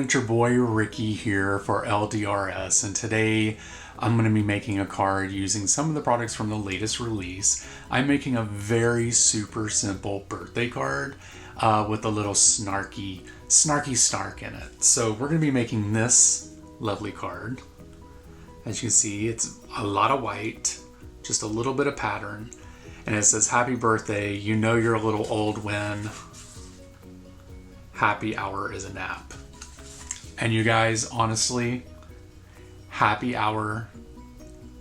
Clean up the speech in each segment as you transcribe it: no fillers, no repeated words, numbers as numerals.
it's your boy Ricky here for LDRS, and today I'm going to be making a card using some of the products from the latest release. I'm making a very super simple birthday card with a little snarky snark in it. So we're going to be making this lovely card. As you can see, it's a lot of white, just a little bit of pattern, and it says happy birthday, you know you're a little old when happy hour is a nap. And you guys, honestly, happy hour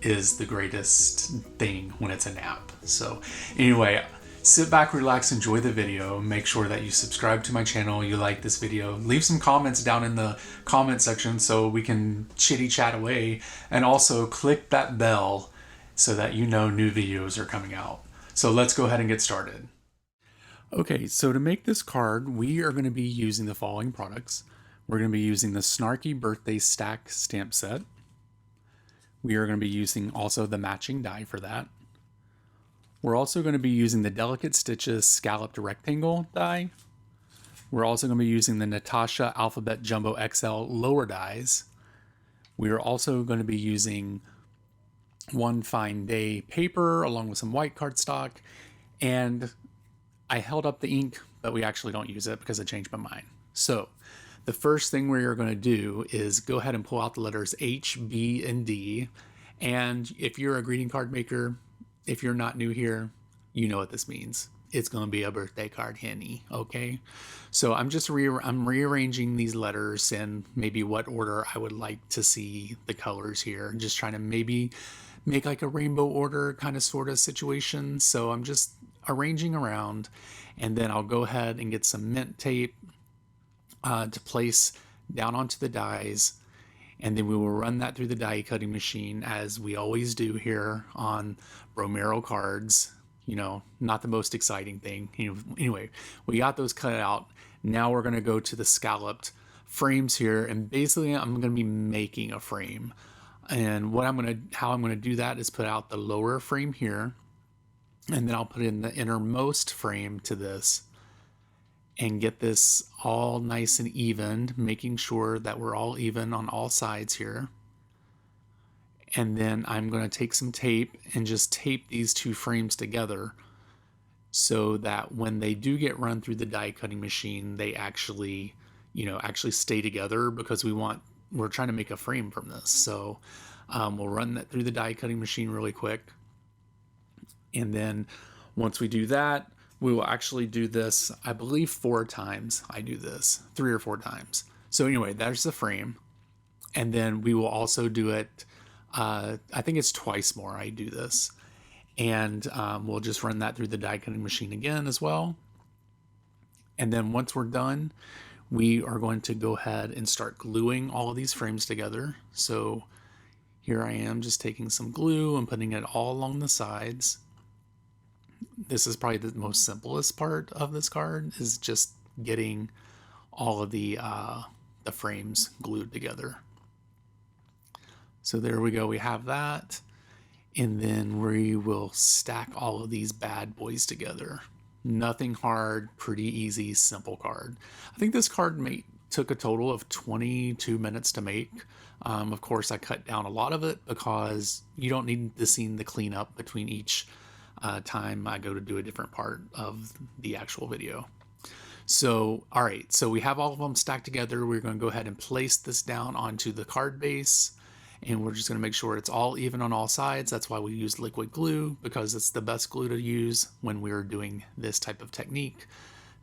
is the greatest thing when it's a nap. So anyway, sit back, relax, enjoy the video. Make sure that you subscribe to my channel, you like this video. Leave some comments down in the comment section so we can chitty chat away. And also click that bell so that you know new videos are coming out. So let's go ahead and get started. Okay, so to make this card, we are going to be using the following products. We're going to be using the Snarky Birthday Stack stamp set. We are going to be using also the matching die for that. We're also going to be using the Delicate Stitches Scalloped Rectangle die. We're also going to be using the Natasha Alphabet Jumbo XL lower dies. We are also going to be using One Fine Day paper along with some white cardstock. And I held up the ink, but we actually don't use it because I changed my mind. So the first thing we're going to do is go ahead and pull out the letters H, B, and D. And if you're a greeting card maker, if you're not new here, you know what this means. It's going to be a birthday card, Henny, okay? So I'm just I'm rearranging these letters in maybe what order I would like to see the colors here. Just trying to maybe make like a rainbow order kind of sort of situation. So I'm just arranging around, and then I'll go ahead and get some mint tape to place down onto the dies, and then we will run that through the die cutting machine as we always do here on Romero cards. You know, not the most exciting thing. Anyway, we got those cut out. Now we're going to go to the scalloped frames here, and basically I'm going to be making a frame. And how I'm going to do that is put out the lower frame here, and then I'll put in the innermost frame to this and get this all nice and evened, making sure that we're all even on all sides here. And then I'm going to take some tape and just tape these two frames together so that when they do get run through the die cutting machine, they actually stay together, because we're trying to make a frame from this. So we'll run that through the die cutting machine really quick. And then once we do that, we will actually do this, I believe 4 times. I do this 3 or 4 times. So anyway, there's the frame. And then we will also do it, I think it's twice more I do this. And we'll just run that through the die cutting machine again as well. And then once we're done, we are going to go ahead and start gluing all of these frames together. So here I am just taking some glue and putting it all along the sides. This is probably the most simplest part of this card, is just getting all of the frames glued together. So there we go, we have that. And then we will stack all of these bad boys together. Nothing hard, pretty easy, simple card. I think this card took a total of 22 minutes to make. Of course, I cut down a lot of it because you don't need the scene to clean up between each time I go to do a different part of the actual video. So, all right, so we have all of them stacked together. We're going to go ahead and place this down onto the card base, and we're just going to make sure it's all even on all sides. That's why we use liquid glue, because it's the best glue to use when we're doing this type of technique,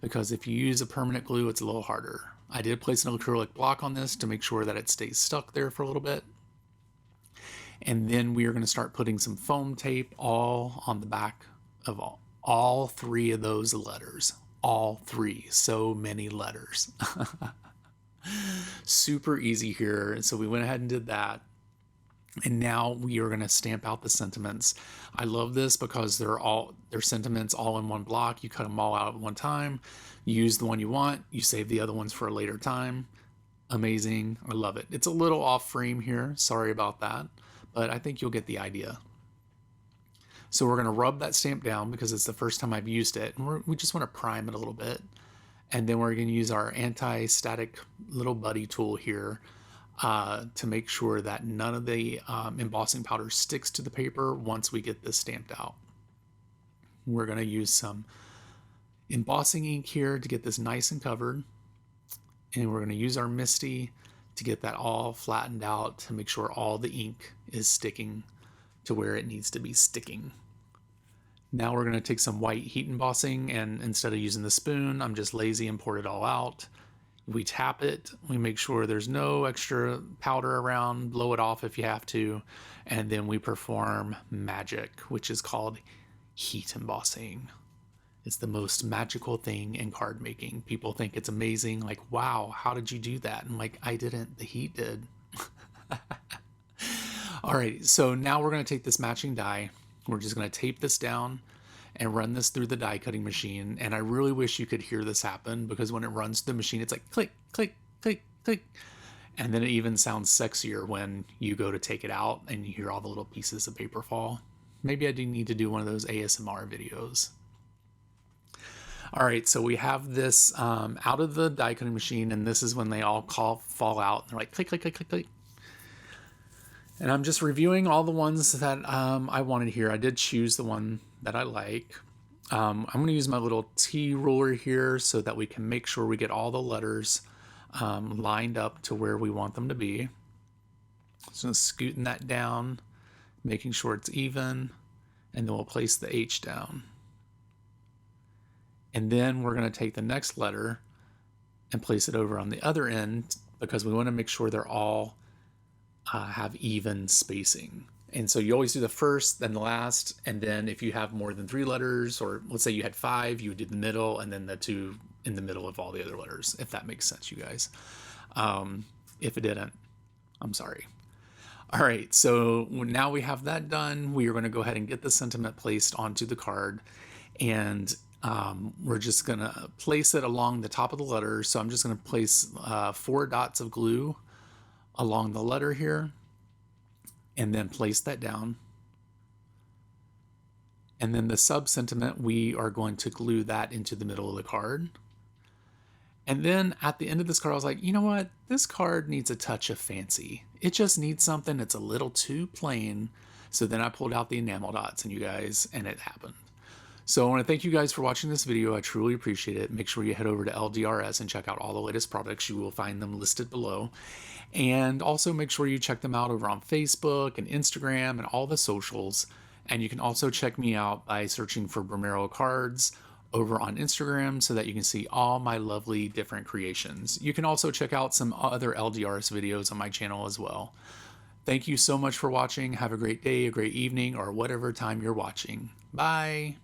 because if you use a permanent glue, it's a little harder. I did place an acrylic block on this to make sure that it stays stuck there for a little bit. And then we are going to start putting some foam tape all on the back of all 3 of those letters. All 3. So many letters. Super easy here. So we went ahead and did that. And now we are going to stamp out the sentiments. I love this because they're sentiments all in one block. You cut them all out at one time. You use the one you want. You save the other ones for a later time. Amazing. I love it. It's a little off frame here. Sorry about that. But I think you'll get the idea. So we're going to rub that stamp down because it's the first time I've used it. And we just want to prime it a little bit. And then we're going to use our anti-static little buddy tool here to make sure that none of the embossing powder sticks to the paper once we get this stamped out. We're going to use some embossing ink here to get this nice and covered. And we're going to use our MISTI to get that all flattened out to make sure all the ink is sticking to where it needs to be sticking. Now we're going to take some white heat embossing, and instead of using the spoon, I'm just lazy and pour it all out. We tap it, we make sure there's no extra powder around, blow it off if you have to, and then we perform magic, which is called heat embossing. It's the most magical thing in card making. People think it's amazing, like, wow, how did you do that? And like, I didn't, the heat did. All right, so now we're going to take this matching die. We're just going to tape this down and run this through the die cutting machine. And I really wish you could hear this happen, because when it runs through the machine, it's like click, click, click, click. And then it even sounds sexier when you go to take it out and you hear all the little pieces of paper fall. Maybe I do need to do one of those ASMR videos. All right, so we have this out of the die cutting machine, and this is when they all fall out. And they're like click, click, click, click, click. And I'm just reviewing all the ones that I wanted here. I did choose the one that I like. I'm going to use my little T ruler here so that we can make sure we get all the letters lined up to where we want them to be. So scooting that down, making sure it's even, and then we'll place the H down. And then we're going to take the next letter and place it over on the other end, because we want to make sure they're all have even spacing. And so you always do the first, then the last, and then if you have more than 3 letters, or let's say you had 5, you would do the middle, and then the 2 in the middle of all the other letters, if that makes sense, you guys. If it didn't, I'm sorry. All right, so now we have that done. We are going to go ahead and get the sentiment placed onto the card, and we're just going to place it along the top of the letter. So I'm just going to place 4 dots of glue along the letter here, and then place that down. And then the sub sentiment, we are going to glue that into the middle of the card. And then at the end of this card, I was like, you know what? This card needs a touch of fancy. It just needs something that's a little too plain. So then I pulled out the enamel dots, and you guys, and it happened. So I want to thank you guys for watching this video. I truly appreciate it. Make sure you head over to LDRS and check out all the latest products. You will find them listed below. And also make sure you check them out over on Facebook and Instagram and all the socials. And you can also check me out by searching for Bromero Cards over on Instagram so that you can see all my lovely different creations. You can also check out some other LDRS videos on my channel as well. Thank you so much for watching. Have a great day, a great evening, or whatever time you're watching. Bye.